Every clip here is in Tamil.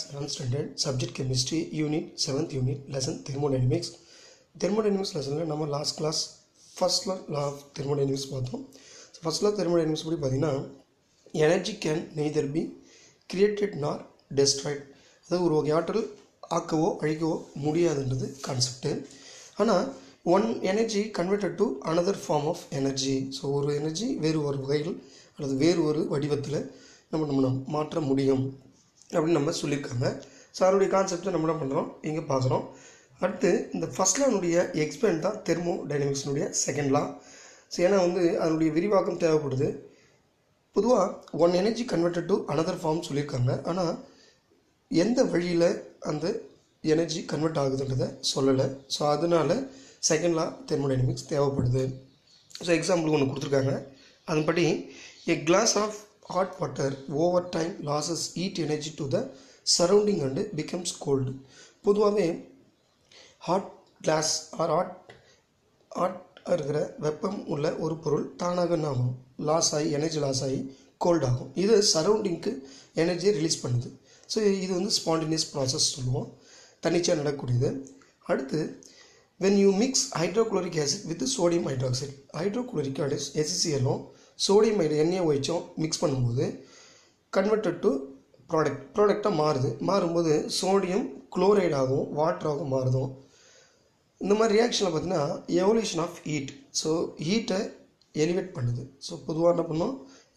7th standard subject chemistry unit 7th unit lesson thermodynamics. Thermodynamics lesson நம்ம last class first law of thermodynamics பார்த்தோம். First law of thermodynamics படி பார்த்தீங்கன்னா energy can neither be created nor destroyed. அதாவது ஒரு வகை ஆற்றல் ஆக்கவோ அழிக்கவோ முடியாதுன்றது கான்செப்ட். ஆனால் one energy converted to another form of energy. So ஒரு எனர்ஜி வேறு ஒரு வகையில் அல்லது வேறு ஒரு வடிவத்தில் நம்ம மாற்ற முடியும் அப்படின்னு நம்ம சொல்லியிருக்காங்க. ஸோ அதனுடைய கான்செப்டை நம்ம என்ன பண்ணுறோம் இங்கே பார்க்குறோம். அடுத்து இந்த ஃபஸ்ட் லானுடைய எக்ஸ்பிளைன் தான் தெர்மோடைனமிக்ஸினுடைய செகண்ட் லா. ஸோ ஏன்னா அதனுடைய விரிவாக்கம் தேவைப்படுது. பொதுவாக one energy converted to another form சொல்லியிருக்காங்க. ஆனால் எந்த வழியில் அந்த எனர்ஜி கன்வெர்ட் ஆகுதுன்றதை சொல்லலை. ஸோ அதனால் செகண்ட் லா தெர்மோடைனமிக்ஸ் தேவைப்படுது. ஸோ எக்ஸாம்பிளுக்கு ஒன்று கொடுத்துருக்காங்க. அதன்படி a glass of hot water over time loses heat energy to the surrounding and becomes cold. பொதுவாகவே ஹாட் கிளாஸ் ஆர் ஹாட் இருக்கிற வெப்பம் உள்ள ஒரு பொருள் தானாக என்ன ஆகும், லாஸ் ஆகி எனர்ஜி லாஸ் ஆகி கோல்ட் ஆகும். இது சரௌண்டிங்க்கு எனர்ஜியை ரிலீஸ் பண்ணுது. ஸோ இது ஸ்பான்டேனியஸ் ப்ராசஸ் சொல்லுவோம், தன்னிச்சையாக நடக்கக்கூடியது. அடுத்து when you mix hydrochloric acid with sodium hydroxide, hydrochloric acid HCl sodium NaOH mix பண்ணும்போது கன்வெர்டட் டு ப்ராடக்டாக மாறும்போது சோடியம் குளோரைட் ஆகும், வாட்டராகவும் மாறுதும். இந்த மாதிரி ரியாக்ஷனில் பார்த்தீங்கன்னா எவல்யூஷன் ஆஃப் ஹீட். ஸோ ஹீட்டை எலிவேட் பண்ணுது. ஸோ பொதுவாக என்ன பண்ணோம்,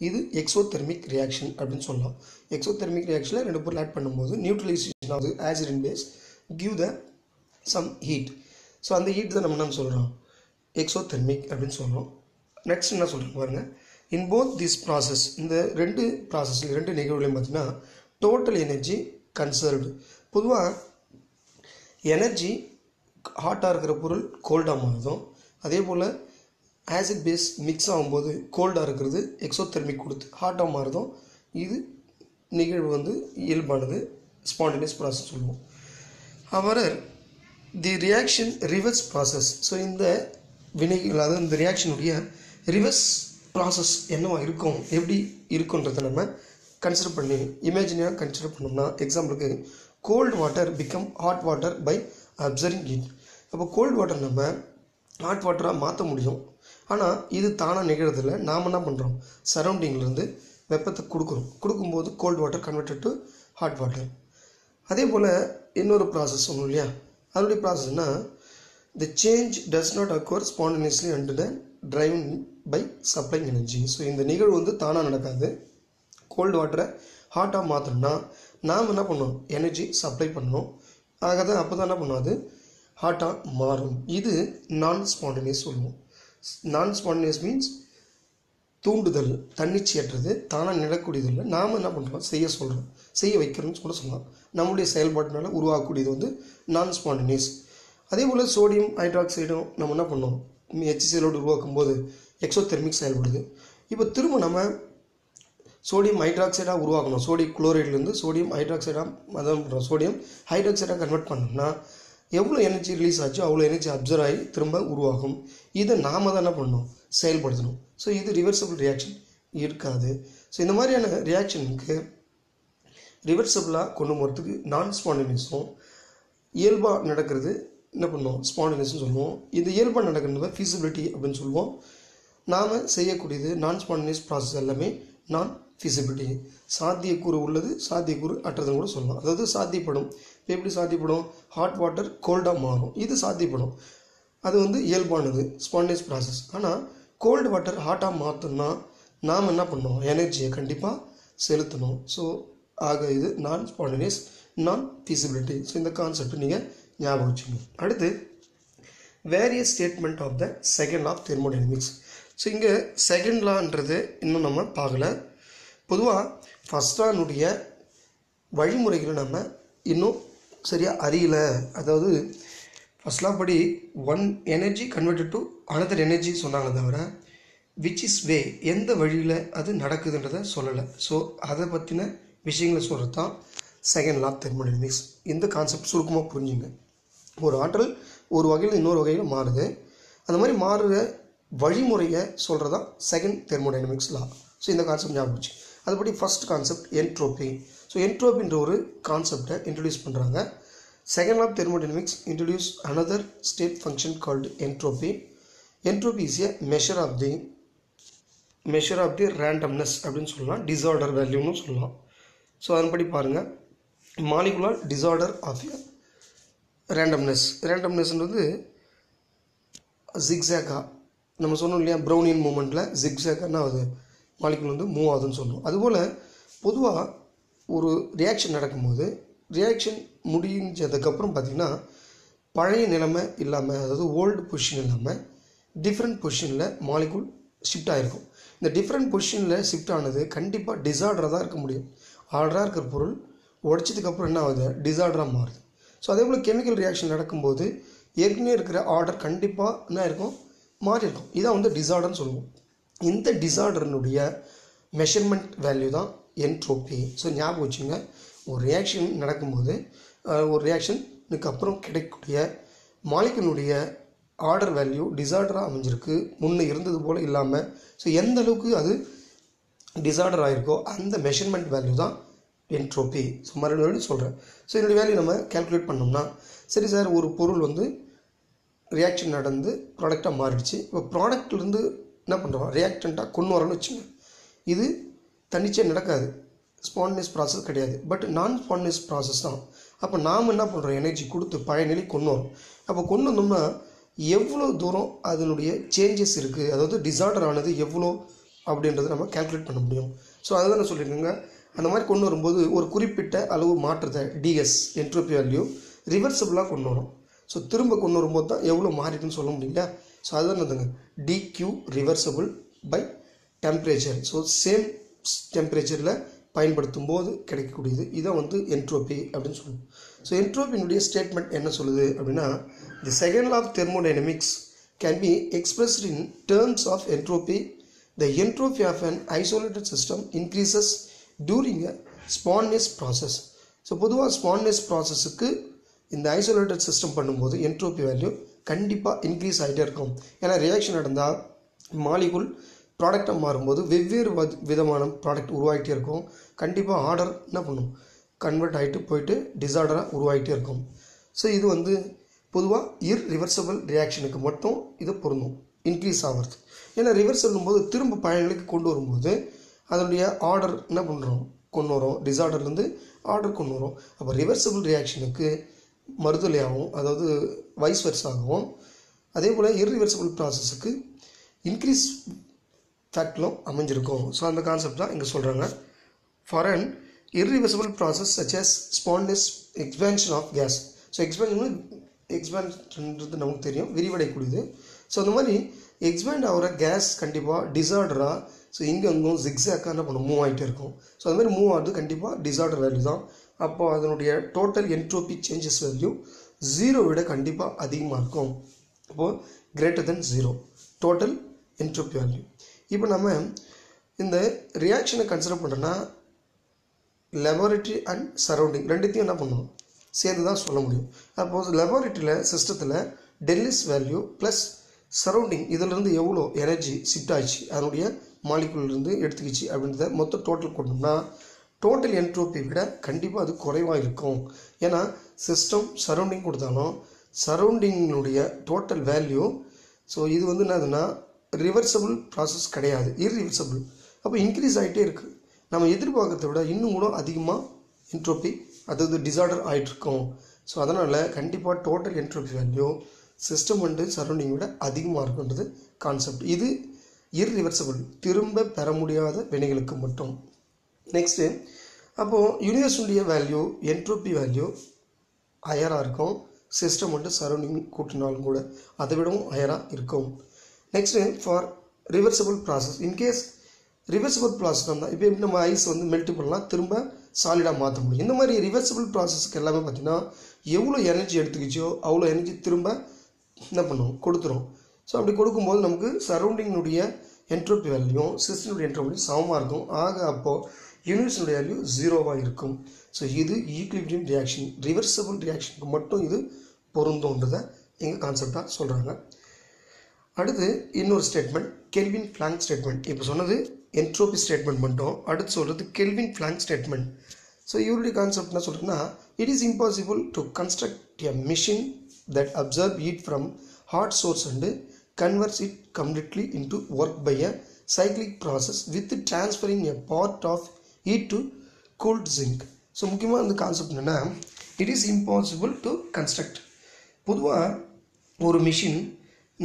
இது எக்ஸோதெர்மிக் ரியாக்ஷன் அப்படின்னு சொல்லலாம். எக்ஸோதெர்மிக் ரியாக்ஷனில் ரெண்டு பொருள் ஆட் பண்ணும்போது நியூட்ரலைசேஷன் ஆகுது, acid and base give the some heat. So அந்த ஹீட் தான் நம்ம என்ன சொல்கிறோம், எக்ஸோதெர்மிக் அப்படின்னு சொல்கிறோம். நெக்ஸ்ட் என்ன சொல்கிறோம் பாருங்கள், இன் போத் திஸ் ப்ராசஸ், இந்த ரெண்டு ப்ராசஸில் ரெண்டு நிகழ்வுகளையும் பார்த்தீங்கன்னா டோட்டல் எனர்ஜி கன்சர்வ்டு. பொதுவாக எனர்ஜி ஹாட்டாக இருக்கிற பொருள் கோல்டாக மாறுதும், அதே போல் ஆசிட் பேஸ் மிக்ஸ் ஆகும்போது கோல்டாக இருக்கிறது எக்ஸோதெர்மிக் கொடுத்து ஹாட்டாக மாறுதும். இது நிகழ்வு இயல்பானது, ஸ்பான்டேனியஸ் ப்ராசஸ் சொல்லுவோம். அவர் the reaction reverse process. So இந்த வினைகள், அதாவது இந்த ரியாக்ஷனுடைய ரிவர்ஸ் ப்ராசஸ் என்னவா இருக்கும், எப்படி இருக்குன்றதை நம்ம கன்சிடர் பண்ணி இமேஜினியாக கன்சிடர் பண்ணோம்னா, எக்ஸாம்பிளுக்கு cold water become hot water by absorbing heat. அப்போ கோல்டு வாட்டர் நம்ம ஹாட் வாட்டராக மாற்ற முடியும். ஆனால் இது தானாக நிகழ்றதில்லை. நாம் என்ன பண்ணுறோம், சரௌண்டிங்லேருந்து வெப்பத்தை கொடுக்கும்போது cold water converted to hot water. அதே போல் இன்னொரு ப்ராசஸ் ஒன்றும் இல்லையா, அதனுடைய ப்ராசஸ்னால் the change does not occur spontaneously under the driven by supplying energy. So இந்த நிகழ்வு தானாக நடக்காது. கோல்டு வாட்டரை ஹாட்டாக மாற்றணும்னா நாம் என்ன பண்ணணும், எனர்ஜி சப்ளை பண்ணணும். ஆகதான் அப்போ தான் என்ன பண்ணும், அது ஹாட்டாக மாறும். இது நான் ஸ்பான்டேனியஸ் சொல்லுவோம். நான் ஸ்பான்டேனியஸ் மீன்ஸ் தூண்டுதல், தன்னிச்சையற்றது, தானாக நடக்கூடியதில்லை. நாம் என்ன பண்ணுறோம், செய்ய வைக்கிறோம்னு கூட சொல்லலாம். நம்முடைய செயல்பாட்டினால உருவாக்கக்கூடியது நான் ஸ்பான்டேனியஸ். அதே போல் சோடியம் ஹைட்ராக்சைடும் நம்ம என்ன பண்ணோம், HCl உருவாக்கும் போது எக்ஸோதெர்மிக் செயல்படுது. இப்போ திரும்ப நம்ம சோடியம் ஹைட்ராக்சைடாக உருவாக்கணும். சோடியம் குளோரைட்லேருந்து சோடியம் ஹைட்ராக்சைடாக அதான் பண்ணுறோம், சோடியம் ஹைட்ராக்சைடாக கன்வெர்ட் பண்ணோம்னா எவ்வளோ எனர்ஜி ரிலீஸ் ஆச்சோ அவ்வளோ எனர்ஜி அப்சர்வ் ஆகி திரும்ப உருவாகும். இதை நாம் தான் என்ன பண்ணணும், செயல்படுத்தணும். ஸோ இது ரிவர்சபிள் ரியாக்ஷன் இருக்காது. ஸோ இந்த மாதிரியான ரியாக்ஷனுக்கு ரிவர்சபிளாக கொண்டு போகிறதுக்கு நான் ஸ்பான்டேனியஸும், இயல்பாக நடக்கிறது என்ன பண்ணுவோம், ஸ்பான்டேனியஸ்னு சொல்லுவோம். இது இயல்பாக நடக்கிறது ஃபீசிபிலிட்டி அப்படின்னு சொல்லுவோம். நாம் செய்யக்கூடியது நான் ஸ்பான்டேனியஸ் ப்ராசஸ் எல்லாமே நான் ஃபீசிபிலிட்டி. சாத்தியக்கூறு உள்ளது, சாத்தியக்கூறு அற்றதுன்னு கூட சொல்லலாம். அதாவது சாத்தியப்படும். இப்போ எப்படி சாத்தியப்படும், ஹாட் வாட்டர் கோல்டாக மாறும், இது சாத்தியப்படும். அது இயல்பானது, ஸ்பான்டேனியஸ் ப்ராசஸ். ஆனால் கோல்டு வாட்டர் ஹாட்டாக மாற்றணும்னா நாம் என்ன பண்ணோம், எனர்ஜியை கண்டிப்பாக செலுத்தணும். ஸோ ஆக இது நான் ஸ்பான்டேனியஸ், நான் ஃபீசிபிலிட்டி. ஸோ இந்த கான்செப்ட் நீங்கள் ஞாபகம் வச்சுக்கணும். அடுத்து various statement of the second law of thermodynamics. So இங்கே செகண்ட் லான்றது இன்னும் நம்ம பார்க்கல. பொதுவாக ஃபஸ்ட் லானுடைய வழிமுறைகளை நம்ம இன்னும் சரியாக அறியல. அதாவது ஃபஸ்ட் லா படி one energy converted to another energy சொன்னாங்க தவிர விச் இஸ் வே, எந்த வழியில் அது நடக்குதுன்றதை சொல்லலை. ஸோ அதை பற்றின விஷயங்களை சொல்கிறது தான் செகண்ட் லா ஆஃப் தெர்மோடைனமிக்ஸ். இந்த கான்செப்ட் சுருக்கமாக புரிஞ்சுங்க. ஒரு ஆற்றல் ஒரு வகையில் இன்னொரு வகையில் மாறுது. அந்த மாதிரி மாறுற வழிமுறையை சொல்கிறதா செகண்ட் தெர்மோடைனமிக்ஸ் லா. ஸோ இந்த கான்செப்ட் ஞாபகம். அதுபடி ஃபர்ஸ்ட் கான்செப்ட் என்ட்ரோபி. ஸோ என்ட்ரோபின்ற ஒரு கான்செப்டை இன்ட்ரடியூஸ் பண்ணுறாங்க. Second law of thermodynamics introduce another state function called entropy. Entropy is a measure of the randomness அப்படின்னு சொல்லலாம், டிஸார்டர் வேல்யூன்னு சொல்லலாம். ஸோ அதன்படி பாருங்கள், மாலிகுலர் டிஸார்டர் ஆஃப் எ ரேண்டம்னஸ்ன்றது ஜிக்ஸாக்காக நம்ம சொன்னோம் இல்லையா, ப்ரௌனியன் மூமெண்ட்டில் ஜிக்ஸாக்காக அது மாலிகுல் வந்து மூவ் ஆகுதுன்னு சொல்லுவோம். அதுபோல் பொதுவாக ஒரு ரியாக்ஷன் நடக்கும்போது ரியாக்ஷன் முடிஞ்சதுக்கப்புறம் பார்த்திங்கன்னா பழைய நிலைமை இல்லாமல், அதாவது ஓல்டு பொசிஷன் இல்லாமல் டிஃப்ரெண்ட் பொசிஷனில் மாலிகுல் ஷிஃப்ட் ஆகிருக்கும். இந்த டிஃப்ரெண்ட் பொசிஷனில் ஷிஃப்ட் ஆனது கண்டிப்பாக டிஸார்டராக தான் இருக்க முடியும். ஆர்டராக இருக்கிற பொருள் உடச்சதுக்கப்புறம் என்ன ஆகுது, டிஸார்டராக மாறுது. ஸோ அதே போல் கெமிக்கல் ரியாக்ஷன் நடக்கும்போது ஏற்கனவே இருக்கிற ஆர்டர் கண்டிப்பாக என்ன இருக்கும், மாறி இருக்கும். இதான் வந்து டிஸார்டர்னு சொல்லுவோம். இந்த டிஸார்டர்னுடைய மெஷர்மெண்ட் வேல்யூ தான் என்ட்ரோபி. ஸோ ஞாபகம் வச்சுங்க, ஒரு ரியாக்ஷன் நடக்கும்போது ஒரு ரியாக்ஷனுக்கு அப்புறம் கிடைக்கக்கூடிய மாலிகுலுடைய ஆர்டர் வேல்யூ டிஸார்டராக அமைஞ்சிருக்கு, முன்னே இருந்தது போல் இல்லாமல். ஸோ எந்த அளவுக்கு அது டிஸார்டர் ஆகிருக்கோ அந்த மெஷர்மெண்ட் வேல்யூ தான் என்ட்ரோபி. ஸோ மறுபடியும் சொல்கிறேன். ஸோ என்னுடைய வேல்யூ நம்ம கேல்குலேட் பண்ணோம்னா, சரி சார், ஒரு பொருள் வந்து ரியாக்ஷன் நடந்து ப்ராடக்டாக மாறிடுச்சு. இப்போ ப்ராடக்ட்லேருந்து என்ன பண்ணுறோம், ரியாக்டண்ட்டாக கொண்டு வரோன்னு வச்சுங்க. இது தன்னிச்சையாக நடக்காது, ஸ்பான்டேனியஸ் ப்ராசஸ் கிடையாது, பட் நான் ஸ்பான்டேனியஸ் ப்ராசஸ் தான். அப்போ நாம் என்ன பண்ணுறோம், எனர்ஜி கொடுத்து பழைய நிலை கொண்டு வரோம். அப்போ கொண்டு வந்தோம்னா எவ்வளோ தூரம் அதனுடைய சேஞ்சஸ் இருக்குது, அதாவது டிஸார்டர் ஆனது எவ்வளோ அப்படின்றத நம்ம கேல்குலேட் பண்ண முடியும். ஸோ அதை தான் நான் சொல்லியிருக்கேங்க. அந்த மாதிரி கொண்டு வரும்போது ஒரு குறிப்பிட்ட அளவு மாற்றத்தை டிஎஸ் என்ட்ரோபி வேல்யூ ரிவர்சபிளாக கொண்டு வரும். ஸோ திரும்ப கொண்டு வரும்போது தான் எவ்வளோ மாறிட்டுன்னு சொல்ல முடியல. ஸோ அதுதான் என்னதுங்க, d Q reversible by temperature. So same டெம்பரேச்சரில் பயன்படுத்தும் போது கிடைக்கக்கூடியது இதான் வந்து என்ட்ரோபி அப்படின்னு சொல்லுவோம். ஸோ என்ட்ரோபியினுடைய ஸ்டேட்மெண்ட் என்ன சொல்லுது அப்படின்னா, the second law of thermodynamics can be expressed in terms of entropy. The entropy of an isolated system increases during a spontaneous process. So பொதுவாக ஸ்பான்டேனியஸ் ப்ராசஸுக்கு இந்த ஐசோலேட்டட் சிஸ்டம் பண்ணும்போது என்ட்ரோபி வேல்யூ கண்டிப்பாக இன்க்ரீஸ் ஆகிட்டே இருக்கும். ஏன்னா ரியாக்ஷன் நடந்தால் மாலிகுல் ப்ராடக்டாக மாறும்போது வெவ்வேறு விதமான ப்ராடக்ட் உருவாகிட்டே இருக்கும். கண்டிப்பாக ஆர்டர் என்ன பண்ணும், கன்வெர்ட் ஆகிட்டு போயிட்டு டிஸார்டராக உருவாகிட்டே இருக்கும். ஸோ இது வந்து பொதுவாக இர்ரிவர்சபிள் ரியாக்ஷனுக்கு மட்டும் இது பொருந்தும், இன்க்ரீஸ் ஆகிறது. ஏன்னா ரிவர்சபிள் போது திரும்ப பழைய நிலைக்கு கொண்டு வரும்போது அதனுடைய ஆர்டர் என்ன பண்ணுறோம், கொண்டு வரோம், டிஸார்டர்லேருந்து ஆர்டர் கொண்டு வரோம். அப்போ ரிவர்சபிள் ரியாக்ஷனுக்கு மறுதலையாகவும், அதாவது வைஸ் வெர்ஸாகவும், அதே போல் இர்ரிவர்சபிள் ப்ராசஸுக்கு இன்க்ரீஸ் ஃபேக்டரும் அமைஞ்சிருக்கும். ஸோ அந்த கான்செப்ட் தான் இங்கே சொல்கிறாங்க. For an irreversible process such as spontaneous expansion of gas. So எக்ஸ்பேன்ஷன்றது நமக்கு தெரியும், விரிவடைக்கூடியது. ஸோ அந்த மாதிரி எக்ஸ்பேண்ட் ஆகிற கேஸ் கண்டிப்பாக டிஸார்டராக, ஸோ இங்கே அங்கும் ஜிக்ஸாக்காக என்ன பண்ணும், மூவ் ஆகிட்டே இருக்கும். ஸோ அது மாதிரி மூவ் ஆகிறது கண்டிப்பாக டிஸார்டர் வேல்யூ தான். அப்போ அதனுடைய டோட்டல் என்ட்ரோபி சேஞ்சஸ் வேல்யூ 0 விட கண்டிப்பாக அதிகமாக இருக்கும். அப்போது greater than 0 total entropy value. இப்போ நம்ம இந்த ரியாக்ஷனை கன்சிடர் பண்ணுறோன்னா லெபார்ட்டரி அண்ட் சரௌண்டிங் ரெண்டுத்தையும் என்ன பண்ணுவோம், சேர்ந்து தான் சொல்ல முடியும். அப்போது லெபார்ட்டரியில் சிஸ்டத்தில் டெல்லிஸ் வேல்யூ ப்ளஸ் சரௌண்டிங் இதிலிருந்து எவ்வளோ எனர்ஜி ஷிஃப்ட் ஆச்சு, அதனுடைய மாலிகுலிருந்து எடுத்துக்கிச்சு அப்படின்றத மொத்த டோட்டல் கொண்டோம்னா டோட்டல் என்ட்ரோபி விட கண்டிப்பாக அது குறைவாக இருக்கும். ஏன்னா சிஸ்டம் சரௌண்டிங் கொடுத்தாலும் சரௌண்டிங்கினுடைய டோட்டல் வேல்யூ, ஸோ இது வந்து என்னதுன்னா ரிவர்சபிள் ப்ராசஸ் கிடையாது, இர்ரிவர்சபிள். அப்போ இன்க்ரீஸ் ஆகிட்டே இருக்குது. நம்ம எதிர்பார்க்கறத விட இன்னும் கூட அதிகமாக என்ட்ரோபி, அதாவது டிஸார்டர் ஆகிட்டுருக்கோம். ஸோ அதனால் கண்டிப்பாக total entropy value system and surrounding விட அதிகமாக இருக்குன்றது கான்செப்ட். இது இர்ரிவர்சபிள், திரும்ப பெற முடியாத வினைகளுக்கு மட்டும். நெக்ஸ்ட்டு, அப்போது யூனிவர்ஸுடைய வேல்யூ என்ட்ரோபி வேல்யூ ஹையராக இருக்கும், சிஸ்டம் அண்டு சரௌண்டிங் கூட்டினாலும் கூட அதை விடவும் ஹையராக இருக்கும். Next, for reversible process, in case reversible process தான் இப்போ எப்படி நம்ம ஐஸ் வந்து மெல்ட் பண்ணலாம், திரும்ப சாலிடாக மாற்ற முடியும். இந்த மாதிரி ரிவர்சபிள் ப்ராசஸ்க்கு எல்லாமே பார்த்திங்கன்னா எவ்வளோ எனர்ஜி எடுத்துக்கிச்சோ அவ்வளோ எனர்ஜி திரும்ப என்ன பண்ணுவோம், கொடுத்துரும். ஸோ அப்படி கொடுக்கும்போது நமக்கு சரௌண்டிங்கினுடைய என்ட்ரோபி வேல்யூவும் சிஸ்டனுடைய என்ட்ரோபி சமமாக இருக்கும். ஆக அப்போது யூனிவர்ஸினுடைய வேல்யூ 0வாக இருக்கும். ஸோ இது ஈக்லிபிரியம் ரியாக்ஷன், ரிவர்சபிள் ரியாக்ஷனுக்கு மட்டும் இது பொருந்துன்றதை எங்கள் கான்செப்டாக சொல்கிறாங்க. அடுத்து இன்னொரு ஸ்டேட்மெண்ட், கெல்வின் பிளாங்க் ஸ்டேட்மெண்ட். இப்போ சொன்னது என்ட்ரோபி ஸ்டேட்மெண்ட் மட்டும், அடுத்து சொல்கிறது கெல்வின் பிளாங்க் ஸ்டேட்மெண்ட். ஸோ இவருடைய கான்செப்ட் என்ன சொல்கிறேன்னா, it is impossible to construct a machine that observe heat from hot source and converts it completely into work by a cyclic process with transferring a part of heat to cooled zinc. So முக்கியமாக இந்த கான்செப்ட் என்னென்னா, it is impossible to construct. பொதுவாக ஒரு மிஷின்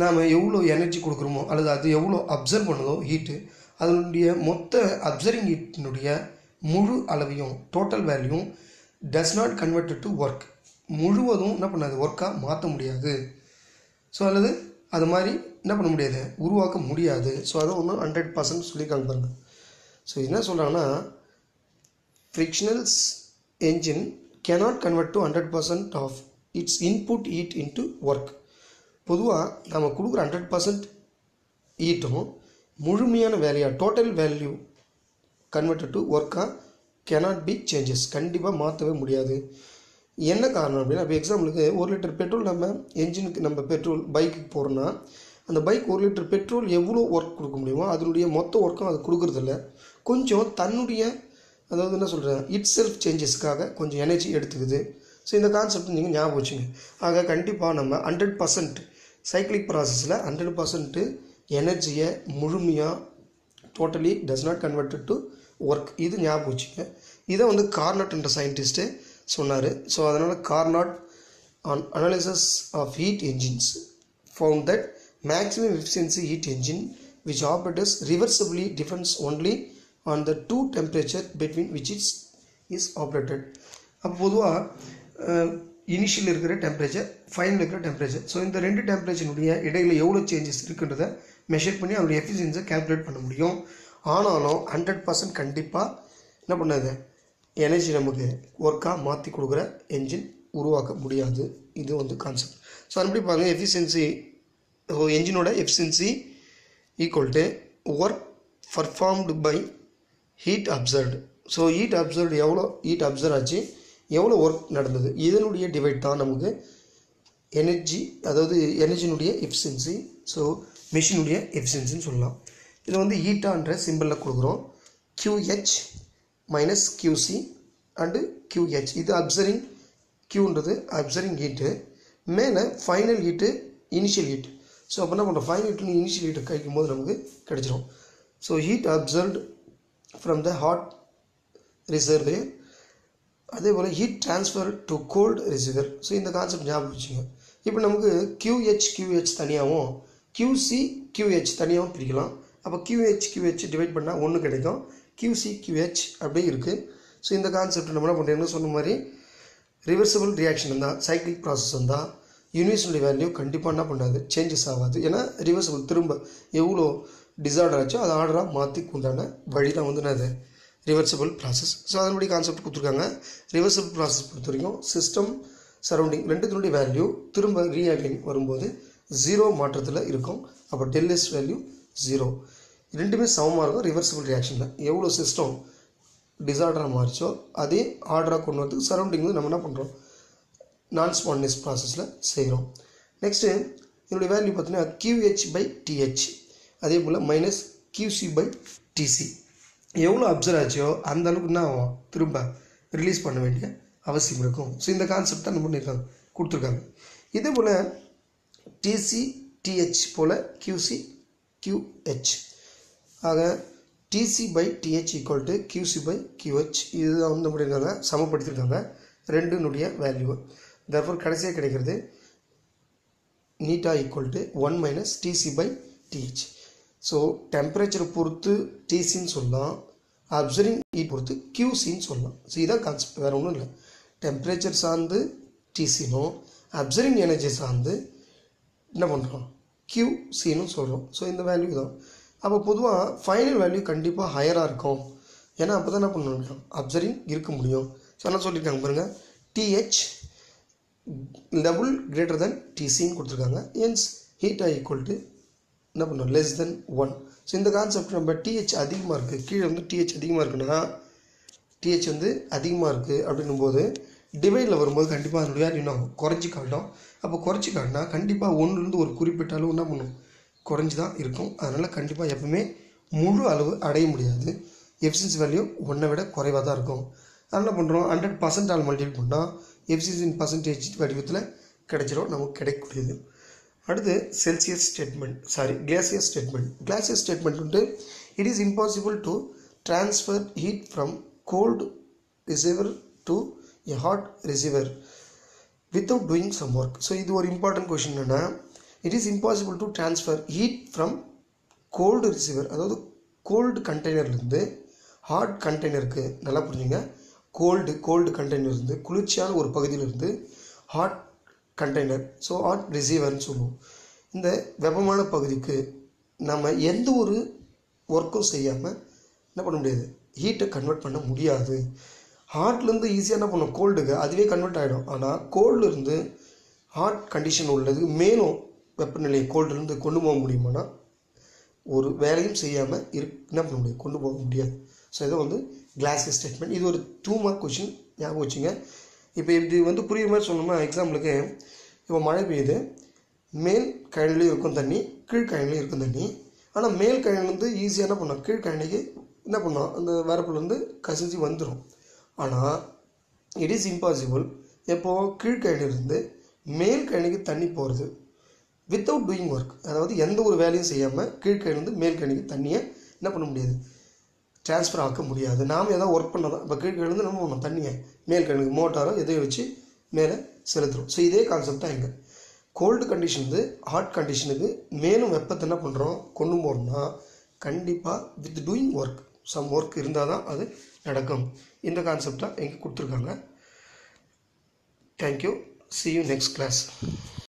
நாம் எவ்வளோ எனர்ஜி கொடுக்குறோமோ அல்லது அது எவ்வளோ அப்சர்வ் பண்ணுதோ ஹீட்டு, அதனுடைய மொத்த அப்சர்விங் ஹீட்டினுடைய முழு அளவையும் டோட்டல் வேல்யூவும் does not convert to work, முழுவதும் என்ன பண்ணாது, ஒர்க்காக மாற்ற முடியாது. ஸோ அல்லது அது மாதிரி என்ன பண்ண முடியாது, உருவாக்க முடியாது. ஸோ அதை ஒன்று 100% சொல்லியிருக்காங்க பாருங்க. ஸோ என்ன சொல்கிறாங்கன்னா, ஃப்ரிக்ஷனல்ஸ் engine cannot convert to 100% of its input heat into work. பொதுவாக நம்ம கொடுக்குற 100% ஹீட்டும் முழுமையான value total value convert to ஒர்க்காக cannot be changes, கண்டிப்பாக மாற்றவே முடியாது. என்ன காரணம் அப்படின்னா, இப்போ எக்ஸாம்பிளுக்கு 1 லிட்டர் பெட்ரோல் நம்ம என்ஜினுக்கு நம்ம பெட்ரோல் பைக்குக்கு போகிறோன்னா, அந்த பைக் 1 லிட்டர் பெட்ரோல் எவ்வளோ ஒர்க் கொடுக்க முடியுமோ அதனுடைய மொத்த ஒர்க்கும் அது கொடுக்குறதில்ல, கொஞ்சம் தன்னுடைய அதாவது என்ன சொல்கிறேன் இட் செல்ஃப் சேஞ்சஸ்க்காக கொஞ்சம் எனர்ஜி எடுத்துக்குது. ஸோ இந்த கான்செப்ட் நீங்கள் ஞாபகம் வச்சுங்க. ஆக கண்டிப்பாக நம்ம 100% சைக்கிளிக் ப்ராசஸில் 100% எனர்ஜியை முழுமையாக totally does not converted to work, இது ஞாபகம் வச்சுங்க. இதை வந்து கார்னாட் என்ற சயின்டிஸ்ட்டு சொன்னார். ஸோ அதனால் Carnot on analysis of heat engines found that maximum efficiency heat engine which operates reversibly differs only on the two temperature between which it is operated. அப்போ பொதுவாக இனிஷியல் இருக்கிற டெம்பரேச்சர், ஃபைனல் இருக்கிற டெம்பரேச்சர், ஸோ இந்த ரெண்டு டெம்பரேச்சருடைய இடையில் எவ்வளோ சேஞ்சஸ் இருக்குன்றதை மெஷர் பண்ணி அதோடைய எஃபிஷியன்ஸை கேல்குலேட் பண்ண முடியும். ஆனாலும் 100% கண்டிப்பாக என்ன பண்ணாது, எனர்ஜி நமக்கு ஒர்க்காக மாற்றி கொடுக்குற என்ஜின் உருவாக்க முடியாது. இது வந்து கான்செப்ட். ஸோ அப்படி பாருங்கள், எஃபிஷியன்சி என்ஜினோட efficiency equal to work performed by heat absorbed. So heat absorbed எவ்வளோ ஹீட் அப்சர்வ் ஆச்சு, எவ்வளோ ஒர்க் நடந்தது, இதனுடைய டிவைட் தான் நமக்கு எனர்ஜி, அதாவது எனர்ஜினுடைய எஃபிஷியன்சி. ஸோ மிஷினுடைய எஃபிஷியன்சின்னு சொல்லலாம். இதில் வந்து ஹீட்டான்ற சிம்பிளில் கொடுக்குறோம், QH minus QC and QH. இது அப்சர்விங், Qன்றது அப்சர்விங் ஹீட்டு, மேலே final heat initial heat. So அப்போ என்ன பண்ணுறோம், ஃபைனல் ஹீட்டுன்னு இனிஷியல் ஹீட்டை கழிக்கும் போது நமக்கு கிடைச்சிடும். So heat absorbed from the hot reservoir, அதே போல் heat transfer to cold reservoir. So இந்த கான்செப்ட் ஞாபகம் வச்சுங்க. இப்போ நமக்கு QH தனியாகவும் QC தனியாகவும் பிரிக்கலாம். அப்போ QH டிவைட் பண்ணால் 1 கிடைக்கும், QC அப்படியே இருக்குது. ஸோ இந்த கான்செப்ட் நம்ம என்ன பண்ணுறோம்னு சொன்ன மாதிரி ரிவர்சபிள் ரியாக்ஷன் இருந்தால், சைக்கிளிக் ப்ராசஸ் இருந்தால் யூனிவர்சல் வேல்யூ கண்டிப்பாக என்ன பண்ணாது, சேஞ்சஸ் ஆகாது. ஏன்னா ரிவர்சபிள், திரும்ப எவ்வளோ டிஸார்டர் ஆச்சோ அதை ஆர்டராக மாற்றி கொண்டான வழி தான் வந்து என்னது ரிவர்சபிள் ப்ராசஸ். ஸோ அதனுடைய கான்செப்ட் கொடுத்துருக்காங்க. ரிவர்சபிள் ப்ராசஸ் பொறுத்த வரைக்கும் சிஸ்டம் சரௌண்டிங் ரெண்டுத்தினுடைய வேல்யூ திரும்ப ரீஅகைன் வரும்போது 0 மாற்றத்தில் இருக்கும். அப்போ டெல்எஸ் வேல்யூ 0, ரெண்டுமே சமமாக இருக்கும். ரிவர்சபிள் ரியாக்ஷனில் எவ்வளோ சிஸ்டம் டிஸார்டராக மாறிச்சோ அதே ஆர்டராக கொண்டு வரதுக்கு சரௌண்டிங் வந்து நம்ம என்ன பண்ணுறோம், நான் ஸ்பான்டேனியஸ் ப்ராசஸில் செய்கிறோம். நெக்ஸ்ட்டு இதனுடைய வேல்யூ பார்த்தீங்கன்னா QH/TH, அதே போல் மைனஸ் QC/TC. எவ்வளோ அப்சர்வ் ஆச்சோ அந்த அளவுக்கு என்ன ஆகும், திரும்ப ரிலீஸ் பண்ண வேண்டிய அவசியம் இருக்கும். ஸோ இந்த கான்செப்ட் தான் நம்ம பண்ணியிருக்காங்க, கொடுத்துருக்காங்க. இதே போல் TC/TH போல் QC/QH. ஆக TC/TH ஈக்குவல் டு QC/QH. இதுதான் வந்து நம்ம பண்ணியிருக்காங்க, சமப்படுத்தியிருக்காங்க ரெண்டுனுடைய வேல்யூ. therefore கடைசியாக கிடைக்கிறது நீட்டா equal to 1 minus TC/TH. So டெம்பரேச்சரை பொறுத்து TCன்னு சொல்லலாம், அப்சர்விங் ஹீட் பொறுத்து QCன்னு சொல்லலாம். ஸோ இதான் கான்செப்ட், வேறு ஒன்றும் இல்லை. டெம்பரேச்சர் சார்ந்து TCனும் அப்சர்விங் எனர்ஜி சார்ந்து என்ன பண்ணுறோம், QCன்னு சொல்கிறோம். ஸோ இந்த வேல்யூ தான். அப்போ பொதுவாக ஃபைனல் வேல்யூ கண்டிப்பாக ஹையராக இருக்கும். ஏன்னா அப்போ தான் என்ன பண்ண முடியும், அப்சர்விங் இருக்க முடியும். ஸோ என்ன சொல்லியிருக்காங்க பாருங்கள், TH டபுள் கிரேட்டர் தென் TCன்னு கொடுத்துருக்காங்க. ஹென்ஸ் ஹீட்டா ஈக்குவல் டு என்ன பண்ணுறோம், லெஸ் தென் 1. ஸோ இந்த கான்செப்ட் நம்ம TH அதிகமாக இருக்குது, கீழே வந்து TH அதிகமாக இருக்குன்னா TH வந்து அதிகமாக இருக்குது அப்படின்னும் போது டிவைடில் வரும்போது கண்டிப்பாக அதனுடைய வேல்யூ என்ன குறைஞ்சி காட்டும். அப்போ குறைச்சி காட்டினா கண்டிப்பாக ஒன்றுலேருந்து ஒரு குறிப்பிட்ட அளவு என்ன பண்ணும், குறைஞ்சி தான் இருக்கும். அதனால் கண்டிப்பாக எப்பவுமே முழு அளவு அடைய முடியாது. எஃபிஷியன்சி வேல்யூ 1 விட குறைவாக தான் இருக்கும். அது என்ன பண்ணுறோம் 100% மல்டிபிள் பண்ணால் எஃபிஷியன்சி இன் பர்சன்டேஜ் வடிவத்தில் கிடைச்சிரும், நமக்கு கிடைக்கக்கூடியது. அடுத்து Celsius statement, Clausius statement. Clausius statement வந்து it is impossible to transfer heat from cold receiver to a hot receiver without doing some work. So இது ஒரு இம்பார்ட்டன்ட் கொஷின். என்னென்னா it is impossible to transfer heat from cold receiver, அதாவது கோல்டு கண்டெய்னர்லேருந்து ஹாட் கண்டெய்னருக்கு, நல்லா புரிஞ்சுங்க, கோல்டு கண்டெய்னர் இருந்து குளிர்ச்சியான ஒரு பகுதியிலிருந்து ஹாட் கண்டெய்னர், ஸோ ஹாட் ரிசீவர்னு சொல்லுவோம். இந்த வெப்பமான பகுதிக்கு நம்ம எந்த ஒரு ஒர்க்கும் செய்யாமல் என்ன பண்ண முடியாது, ஹீட்டை கன்வெர்ட் பண்ண முடியாது. ஹாட்லேருந்து ஈஸியாக என்ன பண்ணும், கோல்டுக்கு அதுவே கன்வெர்ட் ஆகிடும். ஆனால் கோல்டுலேருந்து ஹாட் கண்டிஷன் உள்ளது மேலும் வெப்பநிலை கோல்டுலேருந்து கொண்டு போக முடியுமானா ஒரு வேலையும் செய்யாமல் என்ன பண்ண முடியாது, கொண்டு போக முடியாது. ஸோ இதை வந்து கிளாசியஸ் ஸ்டேட்மெண்ட். இது ஒரு 2 மார்க் கொஷின், ஞாபகம் வச்சுங்க. இப்போ இது வந்து புரியுற மாதிரி சொன்னோம்னா எக்ஸாம்பிளுக்கு இப்போ மழை பெய்யுது, மேல் கழனிலையும் இருக்கும் தண்ணி, கீழ்கழனிலையும் இருக்கும் தண்ணி. ஆனால் மேல் கழனிலேருந்து ஈஸியாக என்ன பண்ணோம், கீழ்கழனிக்கு என்ன பண்ணோம், அந்த வரப்புலேருந்து கசிஞ்சு வந்துடும். ஆனால் இட் இஸ் இம்பாசிபிள் எப்போது கீழ்கழனிலிருந்து மேல் கழனிக்கு தண்ணி போகிறது வித்தவுட் டூயிங் ஒர்க், அதாவது எந்த ஒரு வேலையும் செய்யாமல் கீழ்கழனிலேருந்து மேல் கழனிக்கு தண்ணியை என்ன பண்ண முடியாது, ட்ரான்ஸ்ஃபர் ஆக்க முடியாது. நாம் எதாவது ஒர்க் பண்ண தான். இப்போ கீழ்கழனிலேருந்து நம்ம பண்ணோம் தண்ணியை மேல் கழனிக்கு மோட்டாரோ எதையும் வச்சு மேலே செலுத்துகிறோம். ஸோ இதே கான்செப்ட் தான் இங்கே. கோல்டு கண்டிஷனுக்கு ஹாட் கண்டிஷனுக்கு மேலும் வெப்பத்தை என்ன பண்ணுறோம், கொண்டு போகிறோம்னா கண்டிப்பாக with doing work, some work இருந்தால் தான் அது நடக்கும். இந்த கான்செப்டாக எங்கே கொடுத்துருக்காங்க. Thank you, see you next class.